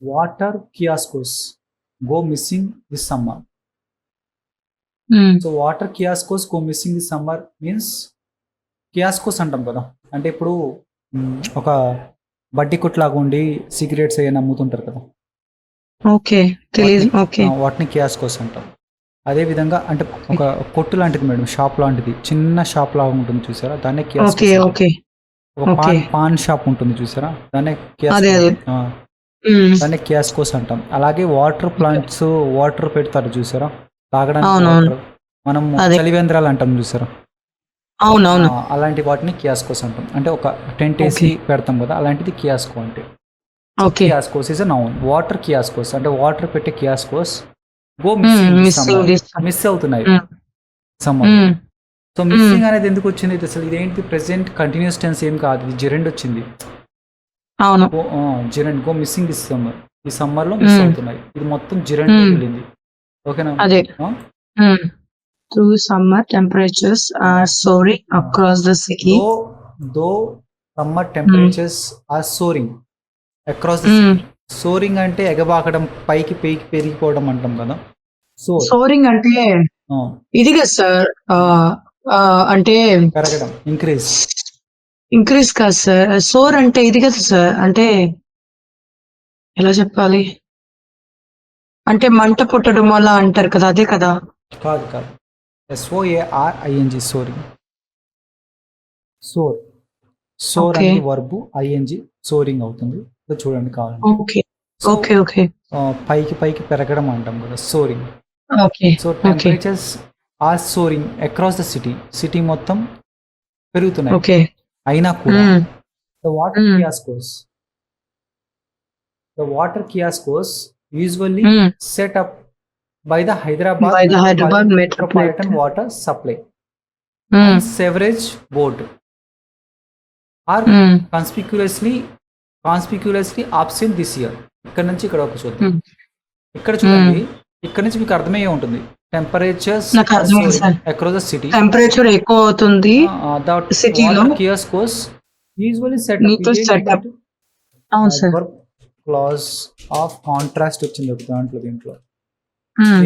Water kiosks go missing this summer. So water kiosks go missing this summer means kiosks అంటాం కదా, అంటే ఇప్పుడు ఒక బడ్డీ కొట్లాగా ఉండి సిగరెట్స్ అయ్యి అమ్ముతుంటారు కదా, ఓకే తెలియదు. ఓకే వాటిని కియాస్కోస్ అంటాం. అదే విధంగా అంటే ఒక కొట్టు లాంటిది మేడం, షాప్ లాంటిది, చిన్న షాప్ లాగా ఉంటుంది చూసారా, దాన్నే ఓకే కియాస్కోస్ అంటాం. ఓకే ఒక ఓకే పాన్ షాప్ ఉంటుంది చూసారా, దాన్నే అదే కియాస్కో అదే దాన్నే కియాస్కోస్ అంటాం. అలాగే వాటర్ ప్లాంట్స్ వాటర్ పెడతారు చూసారా, తాగడానికి అవునవును వాటర్, మనం అదే చలివేంద్రాలు అంటాం చూసారా, అవునవును అలాంటి వాటిని కియాస్కోస్ అంటాం. అంటే ఒక టెంట్ వేసి ఓకే పెడతాం కదా, అలాంటిది కియాస్కో అంటే. So okay kiosks is a noun. Water kiosks అంటే వాటర్ పెట్టే kiosks go missing this missing summer, this. Miss అవుతున్నాయి సమ్మర్. సో మిస్సింగ్ అనేది ఎందుకు వచ్చింది ఇది అసలు, ఇదేంటి ప్రెసెంట్ కంటిన్యూస్ టెన్స్ ఏం కాదు, ఇది జెరెండ్ వచ్చింది. అవును జెరెండ్ గో మిస్సింగ్ దిస్ సమ్మర్, ఈ సమ్మర్ లో మిస్ అవుతున్నాయి, ఇది మొత్తం జెరెండ్ లో వెళ్ళింది. ఓకేనా? అదే through summer temperatures are soaring across the city. Though summer temperatures are soaring across the city. Soaring అంటే ఎగబాకడం, పైకి పైకి పెరిగిపోవడం అంటాం కదా. సోరింగ్ అంటే ఇది కదా సార్, అంటే పెరగడం, ఇంక్రీజ్. ఇంక్రీజ్ కాదు సార్, సోర్ అంటే ఇది కదా సార్, అంటే ఎలా చెప్పాలి, అంటే మంట పుట్టడం అలా అంటారు కదా, అదే కదా. కాదు కాదు, SOARING సోరింగ్. సోర్ అనేది వర్బు, ఐఎన్జి సోరింగ్ అవుతుంది. చూడండి కావాలంటే. ఓకే ఓకే ఓకే పైకి పైకి పెరగడం అంటాం కదా, soaring. Okay so temperatures are soaring across the city, city మొత్తం పెరుగుతున్నాయి. ఓకే అయినా కూడా the water kiosks usually set up by the Hyderabad Metropolitan Water Supply and Sewerage Board are conspicuously absent this year. ఇక్కడ నుంచి ఇక్కడ ఒక చూద్దాం, ఇక్కడ చూడండి, ఇక్కడ నుంచి మీకు అర్థమయ్యే ఉంటుంది. Temperatures across the city, temperature ఎక్కువ అవుతుంది సిటీలో. కియాస్కోస్ యూజువల్లీ సెట్ అప్ అవును సార్. క్లాజ్ ఆఫ్ కాంట్రాస్ట్ వచ్చింది ఒక దాంట్లో, దీంట్లో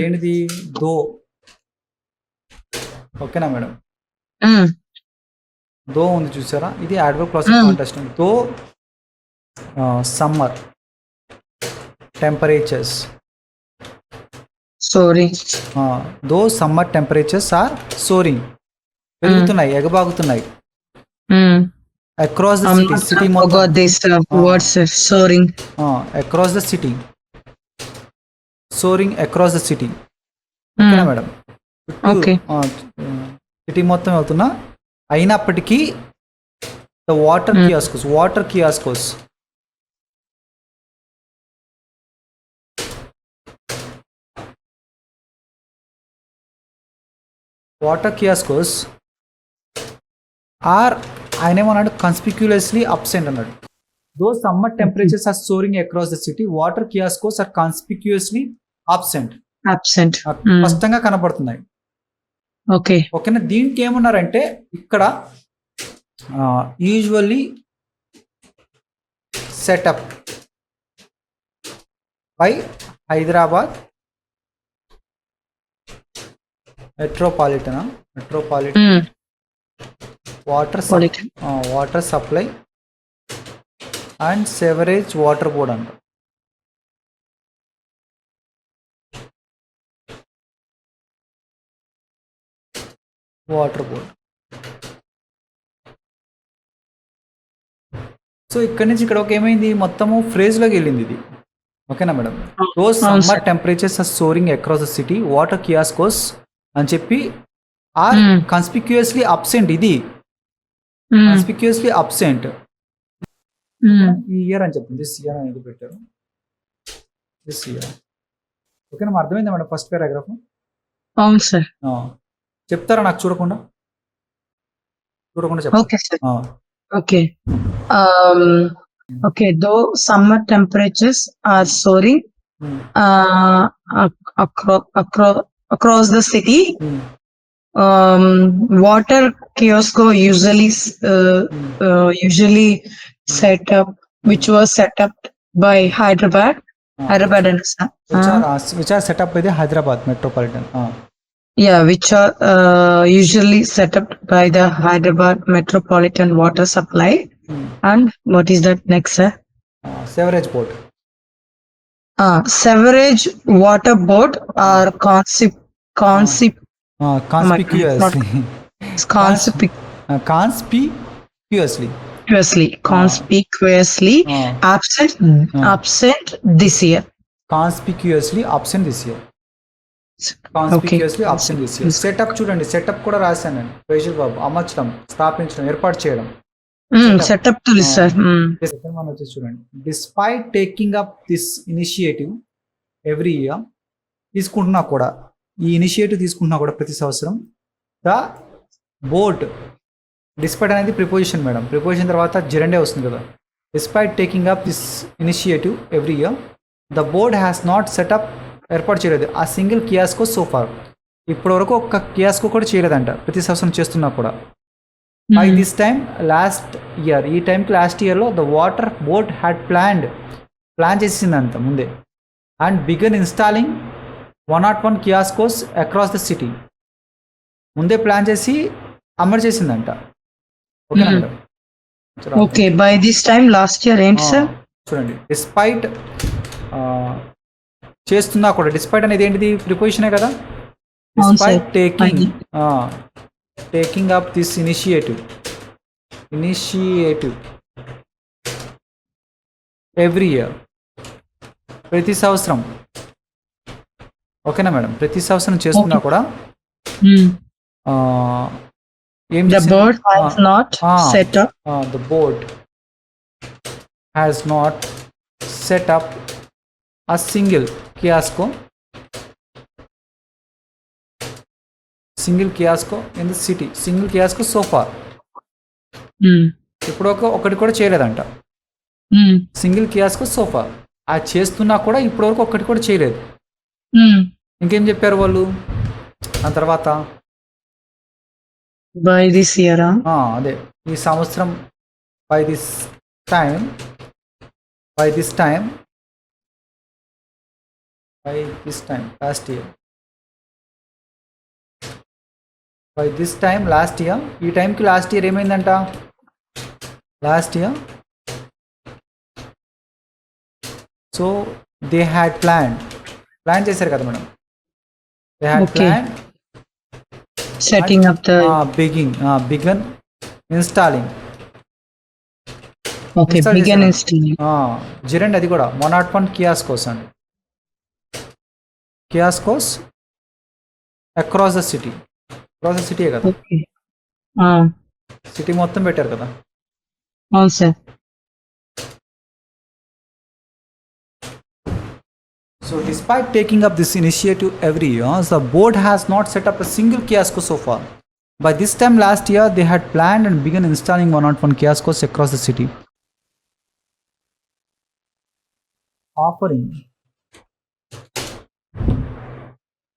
ఏంటిది, దో. ఓకేనా మేడం, దో ఉంది చూసారా, ఇది adverb clause of contrast. Though summer temperatures soaring, though summer temperatures are soaring, పెరుగుతున్నాయి, ఎగబాగుతున్నాయి. అక్రాస్ ద సిటీ, సిటీ మొత్తం soaring across the city, soaring across the city. ఓకేనా మేడం, సిటీ మొత్తం వెళ్తున్నా, అయినప్పటికీ ద వాటర్ కియాస్కోస్ ఆర్, ఆయన ఏమన్నాడు, conspicuously absent అన్నాడు. Though summer temperatures are soaring across the city, water kiosks are conspicuously absent, స్పష్టంగా కనబడుతున్నాయి. ఓకేనా, దీనికి ఏమన్నారంటే ఇక్కడ usually set up by Hyderabad metropolitan water supply and sewerage water board అంట. Water board. సో ఇక్కడ నుంచి ఇక్కడ ఒక ఏమైంది, మొత్తము ఫ్రేజ్లోకి వెళ్ళింది ఇది. ఓకేనా madam, rose summer temperatures are soaring across the city, water kiosks అని చెప్పి ఆర్ కన్స్పిక్యుయస్లీ అబ్సెంట్, ఇది కన్స్పిక్యుయస్లీ అబ్సెంట్ ఈ ఇయర్ అని చెప్తుంది. దిస్ ఇయర్ అనేది పెట్టారు, దిస్ ఇయర్. ఓకేనా, అర్థమైందా మేడం ఫస్ట్ పారాగ్రాఫ్? అవును సార్. చెప్తారా నాకు చూడకుండా చెప్తారా? Okay okay, though summer temperatures are soaring across the city, water kiosk usually set up, which was set up by Hyderabad Hyderabad and which are set up by the Hyderabad Metropolitan. yeah, which are usually set up by the Hyderabad Metropolitan Water Supply. And what is that next, sir? Sewerage board. Sewerage water board or conspicuously. Conspicuously absent this year. Conspicuously absent this year. Conspicuously absent this year. Setup చూడండి, setup కూడా రాశాను నేను. ప్రేషర్ బాబు, అమర్చడం, స్థాపించడం, ఏర్పాటు చేయడం. Setup తెలుసు sir. Second one వచ్చేసి చూడండి, despite taking up this initiative every year, తీసుకుంటున్నా కూడా, ఈ ఇనిషియేటివ్ తీసుకుంటున్నా కూడా ప్రతి సంవత్సరం, ద బోర్డ్, డిస్పైట్ అనేది ప్రిపోజిషన్ మేడం, ప్రిపోజిషన్ తర్వాత జెరండే వస్తుంది కదా. Despite taking up this initiative every year, the board has not setup, ఏర్పాటు చేయలేదు ఆ సింగిల్ కియాస్కో సోఫార్, ఇప్పటి వరకు ఒక్క కియాస్కో కూడా చేయలేదంట, ప్రతి సంవత్సరం చేస్తున్నా కూడా. By this time last year, ఈ టైంకి లాస్ట్ ఇయర్లో the water board had plan చేసిందంట ముందే, and began installing 101 kiosks across the city, ముందే ప్లాన్ చేసి అమలు చేసిందంట. ఓకేనా madam? Okay, by this time last year ఏంటి సార్? చూడండి, డిస్పైట్ చేస్తున్నా కూడా, డిస్పైట్ అనేది ఏంటిది? ప్రిపోజిషనే కదా. Despite taking up this initiative every year, ప్రతి సంవత్సరం. ఓకేనా మేడం? ప్రతి సంవత్సరం చేస్తున్నా కూడా ఏం the board has not set up, the board has not set up a single kiosco in the city, single kiosco so far. ఇప్పుడు ఒకటి కూడా చేయలేదంట, సింగిల్ కియాస్కో సోఫా. ఆ చేస్తున్నా కూడా ఇప్పటి వరకు ఒక్కటి కూడా చేయలేదు. ఇంకేం చెప్పారు వాళ్ళు ఆ తర్వాత? బై దిస్ ఇయర్, అదే ఈ సంవత్సరం, by this time last year, by this time last year, ఈ టైంకి లాస్ట్ ఇయర్ ఏమైందంట? Last year so they had plan చేశారు కదా madam, they had plan setting up the began installing. Okay, began installing. జిరండి అది కూడా 101 కియాస్కోస్ అండి, kiosks across the city. Across the city కదా, సిటీ మొత్తం పెట్టారు కదా. అవును sir. So despite taking up this initiative every year, the board has not set up a single kiosco so far. By this time last year, they had planned and begun installing 101 kioscos across the city,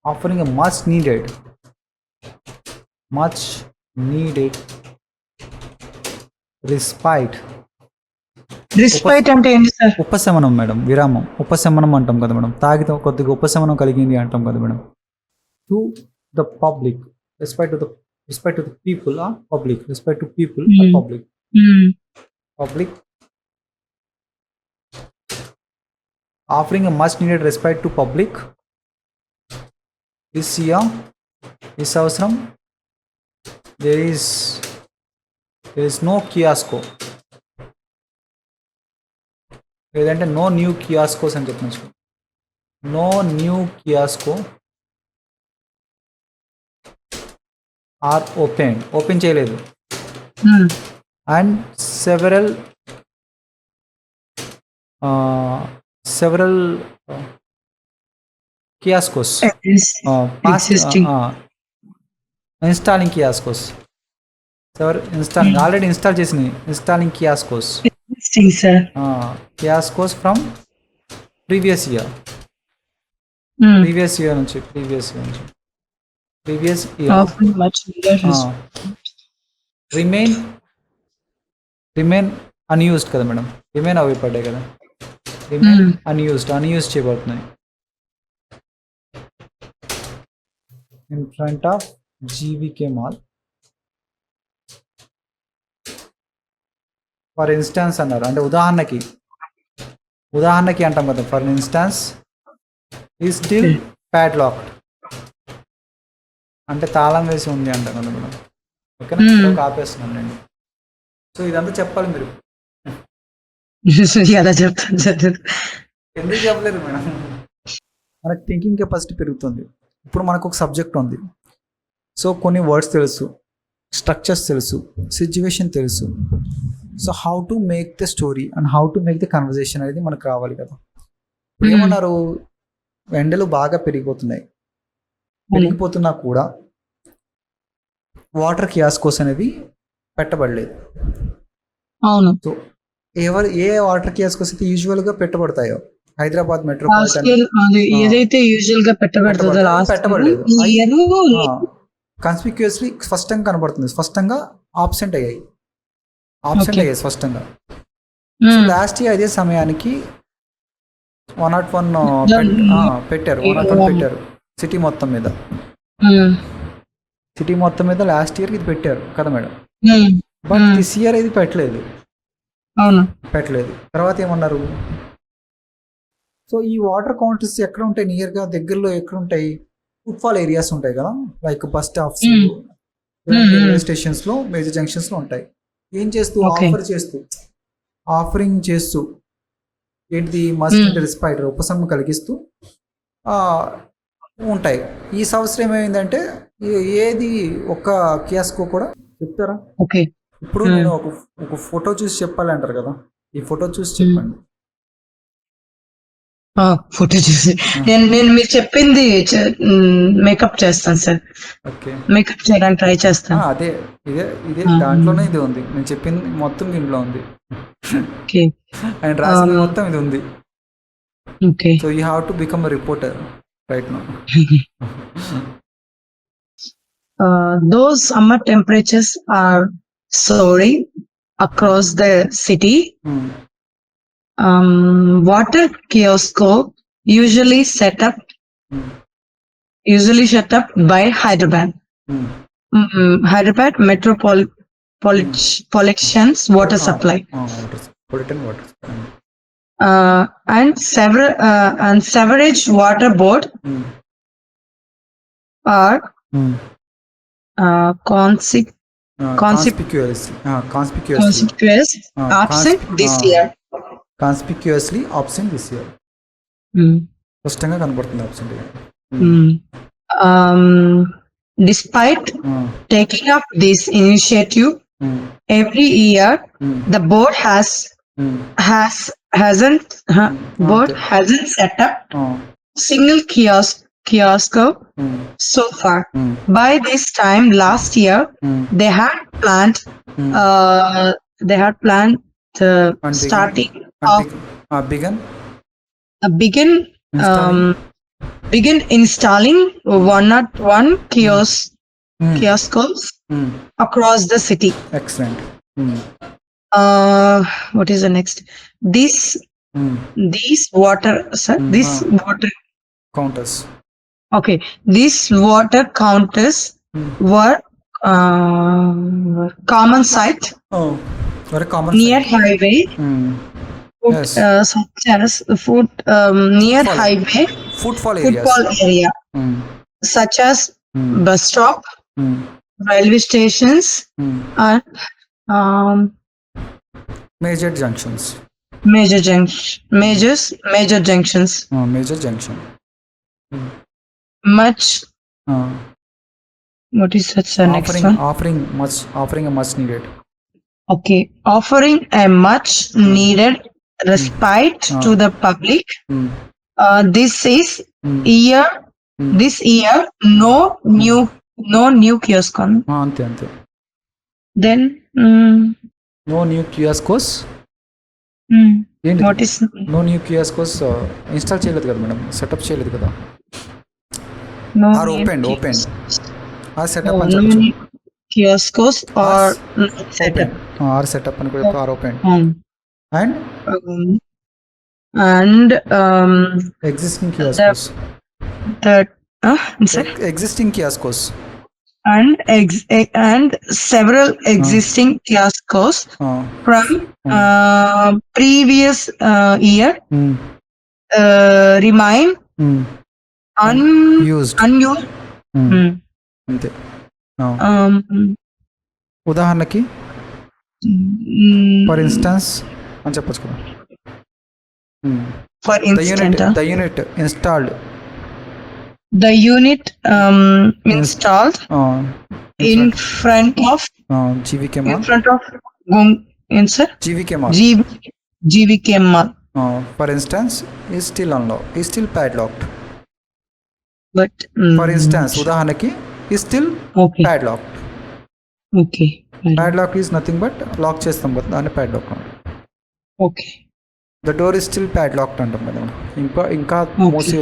offering a much needed respite. Respite అంటే ఏంటి sir? ఉపశమనం madam, విరామం, ఉపశమనం అంటాం కదా madam, తాగితే కొద్దిగా ఉపశమనం కలిగింది అంటాం కదా madam. To the public, respect to the people, public, respect to people, public, offering a much needed respect to public this year, ఈ సంవత్సరం there is no kiosco, లేదంటే నో న్యూ కియాస్కోస్ అని చెప్పచ్చు. No new kiosk are open చేయలేదు. And several kiosks installing kiosks, already install చేసినాయి. Installing kiosks kioscos from previous year నుంచి remain unused కదా madam, remain అవి పడ్డాయి కదా. రిమైన్ అన్యూజ్ చేయబడుతున్నాయి. In front of GVK mall. For instance అన్నారు, అంటే ఉదాహరణకి అంటాం కదా. ఫర్ ఇన్స్టాన్స్ ఈ స్టిల్ ప్యాడ్లాక్డ్, అంటే తాళం వేసి ఉంది అంటాం కదా మేడం. ఓకేనా, ఆపేస్తున్నాను నేను. సో ఇదంతా చెప్పాలి మీరు. ఎలా చెప్తాను సార్? ఎందుకు చెప్పలేదు మేడం? మనకు థింకింగ్ కెపాసిటీ పెరుగుతుంది. ఇప్పుడు మనకు ఒక సబ్జెక్ట్ ఉంది, సో కొన్ని వర్డ్స్ తెలుసు, స్ట్రక్చర్స్ తెలుసు, సిచ్యువేషన్ తెలుసు. So how to make the story and how to make the conversation అనేది మనకు రావాలి కదా. ఏమన్నారు, ఎండలు బాగా పెరిగిపోతున్నా కూడా వాటర్ కియాస్కోస్ అనేది పెట్టబడలేదు. అవును. సో ఏ వాటర్ కియాస్కోస్ అయితే యూజువల్ గా పెట్టబడతాయో, హైదరాబాద్ మెట్రోపాలిటన్ ఏదైతే యూజువల్ గా పెట్టబడలేదు, కన్స్పిక్యూస్లీ స్పష్టంగా కనబడుతుంది, స్పష్టంగా ఆబ్సెంట్ అయ్యాయి స్పష్టంగా. లాస్ట్ ఇయర్ అదే సమయానికి 101 పెట్టారు సిటీ మొత్తం మీద లాస్ట్ ఇయర్ ఇది పెట్టారు కదా మేడం. బట్ దిస్ ఇయర్ ఇది పెట్టలేదు. తర్వాత ఏమన్నారు, సో ఈ వాటర్ కౌంటర్స్ ఎక్కడ ఉంటాయి, నియర్ గా దగ్గరలో ఎక్కడ ఉంటాయి, ఫుట్ఫాల్ ఏరియాస్ ఉంటాయి కదా, like bus stops, railway stations లో, మేజర్ జంక్షన్స్ లో ఉంటాయి. ఏం చేస్తూ ఆఫరింగ్ చేస్తూ ఏంటిది, మస్ట్ రెస్పైటర్, ఉపశమనం కలిగిస్తూ ఉంటాయి. ఈ సంవత్సరం ఏమైందంటే ఏది ఒక కియాస్కో కూడా చెప్తారా? ఇప్పుడు నేను ఒక ఫోటో చూసి చెప్పాలంటారు కదా, ఈ ఫోటో చూసి చెప్పండి. ఫోటో చూసి నేను మీరు చెప్పింది మేకప్ చేస్తాను సార్. మేకప్ చేయడానికి ట్రై చేస్తాను. ఇదే దాంట్లోనే ఇది ఉంది, నేను చెప్పింది మొత్తం దీంట్లో ఉంది. అండ్ రాసిన మొత్తం ఇది ఉంది. So you have to become a reporter right now. Those summer temperatures are soaring across the city. Water kiosks usually set up by Hyderabad Metropolitan's water supply, and sewerage water board are conspicuously absent this year. Conspicuously absent this year. స్పష్టంగా కనబడుతుంది absent. Despite taking up this initiative every year, the board hasn't set up single kiosk so far. By this time last year, they had planned starting begin installing 101 kiosks across the city. Excellent. What is the next? These water counters. Okay, these water counters were common sight. Very common near sight. Highway. Yes. Such as near highway footfall area, such as bus stop, railway stations, and major junctions. Major junctions. Major junction. Much. What is such the next one? Offering a much needed. Okay, offering a much needed respite to the public. This year no new kiosk. Ante. Then no new kiosks. What is no new kiosks install చేయలేదు కదా madam, setup చేయలేదు కదా. no are opened. ఆ setup అని no చెప్పొచ్చు. kiosks are set up. are set up అని కూడా are opened. And and Existing kiosks. that sir, Existing kiosks. and several existing kiosks from previous year remain Used. unused. అంతే. ఉదాహరణకి for instance అని చెప్పొచ్చు కదా. For instance, the unit installed. The unit installed in front of GVK in Mall. front of sir? GVK Mall. GVK Mall. For instance, is still unlocked. Is still padlocked. But for instance, ఉదాహరణకి is still padlocked. Okay. Padlock is nothing but lock చేస్తాం కదా, దాన్ని padlock. Okay. The door is still padlocked అంటాం కదా. ఇంకా మూసి